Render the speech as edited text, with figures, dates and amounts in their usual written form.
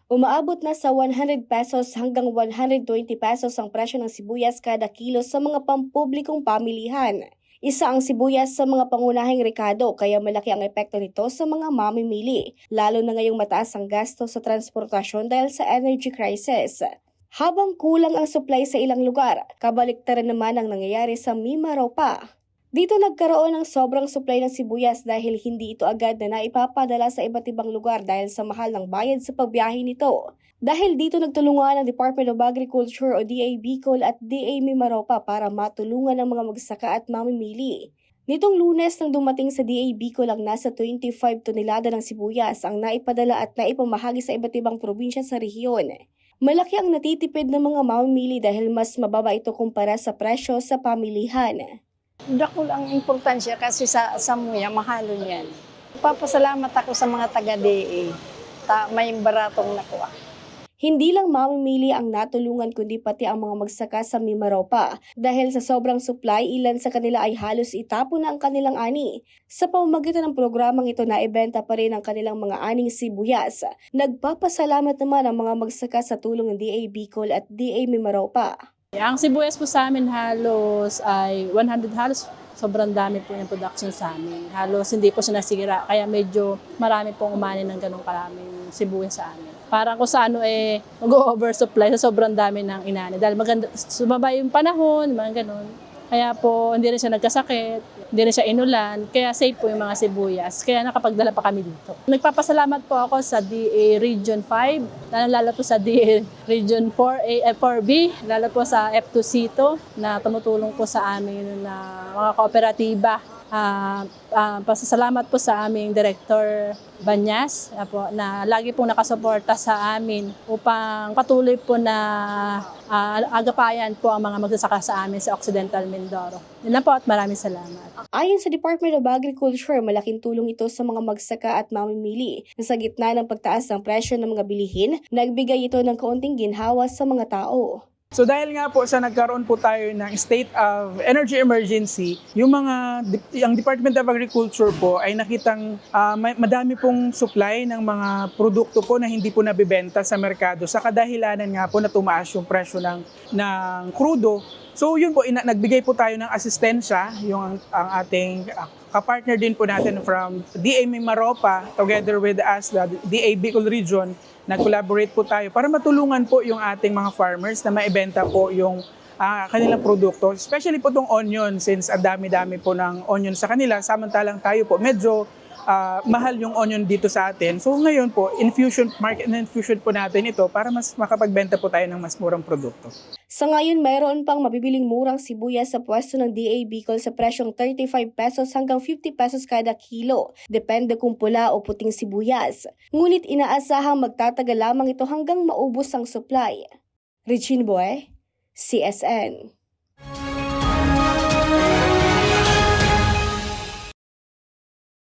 Umaabot na sa 100 pesos hanggang 120 pesos ang presyo ng sibuyas kada kilo sa mga pampublikong pamilihan. Isa ang sibuyas sa mga pangunahing rekado kaya malaki ang epekto nito sa mga mamimili, lalo na ngayong mataas ang gasto sa transportasyon dahil sa energy crisis. Habang kulang ang supply sa ilang lugar, kabaliktaran naman ang nangyayari sa Mimaropa. Dito nagkaroon ng sobrang supply ng sibuyas dahil hindi ito agad na naipapadala sa iba't ibang lugar dahil sa mahal ng bayad sa pagbiyahe nito. Dahil dito nagtulungan ang Department of Agriculture o DA Bicol at DA Mimaropa para matulungan ang mga magsaka at mamimili. Nitong Lunes nang dumating sa DA Bicol ang nasa 25 tonelada ng sibuyas ang naipadala at naipamahagi sa iba't ibang probinsya sa rehiyon. Malaki ang natitipid ng mga mamimili dahil mas mababa ito kumpara sa presyo sa pamilihan. Dako lang importansya kasi sa muya, mahalo niyan. Papasalamat ako sa mga taga-DA. May baratong nakuha. Hindi lang mamimili ang natulungan kundi pati ang mga magsaka sa Mimaropa. Dahil sa sobrang supply, ilan sa kanila ay halos itapon na ang kanilang ani. Sa pamamagitan ng programang ito naibenta pa rin ang kanilang mga aning sibuyas. Nagpapasalamat naman ang mga magsaka sa tulong ng DA Bicol at DA Mimaropa. Ang sibuyas po sa amin halos ay 100 halos. Sobrang dami po yung production sa amin. Halos hindi po siya nasira. Kaya medyo marami pong umani ng ganong karaming sibuyas sa amin. Parang kung sa mag-oversupply sa sobrang dami ng inani. Dahil maganda, sumaba yung panahon, mga ganon. Kaya po hindi rin siya nagkasakit, hindi rin siya inulan. Kaya safe po yung mga sibuyas. Kaya nakapagdala pa kami dito. Nagpapasalamat po ako sa DA Region 5, lalo po sa DA Region 4B, lalo po sa F2C2 na tumutulong po sa amin na mga kooperatiba. Pasasalamat po sa aming Director Banyas na lagi pong nakasuporta sa amin upang patuloy po na agapayan po ang mga magsasaka sa amin sa Occidental Mindoro. Yun lang po at maraming salamat. Ayon sa Department of Agriculture, malaking tulong ito sa mga magsaka at mamimili. Sa gitna ng pagtaas ng presyo ng mga bilihin, nagbigay ito ng kaunting ginhawa sa mga tao. So dahil nga po sa nagkaroon po tayo ng state of energy emergency, yung Department of Agriculture po ay nakitang madami pong supply ng mga produkto po na hindi po nabibenta sa merkado sa kadahilanan nga po na tumaas yung presyo ng krudo. So yun po, nagbigay po tayo ng asistensya, ang ating kapartner din po natin from DA Mimaropa together with us, the DA Bicol Region. Nag-collaborate po tayo para matulungan po yung ating mga farmers na maibenta po yung kanilang produkto. Especially po itong onion since ang dami-dami po ng onion sa kanila. Samantalang tayo po medyo mahal yung onion dito sa atin. So ngayon po, market infusion po natin ito para mas makapagbenta po tayo ng mas murang produkto. Sa ngayon, mayroon pang mabibiling murang sibuyas sa pwesto ng DA Bicol sa presyong 35 pesos hanggang 50 pesos kada kilo. Depende kung pula o puting sibuyas. Ngunit inaasahang magtatagal lamang ito hanggang maubos ang supply. Regine Boy, CSN.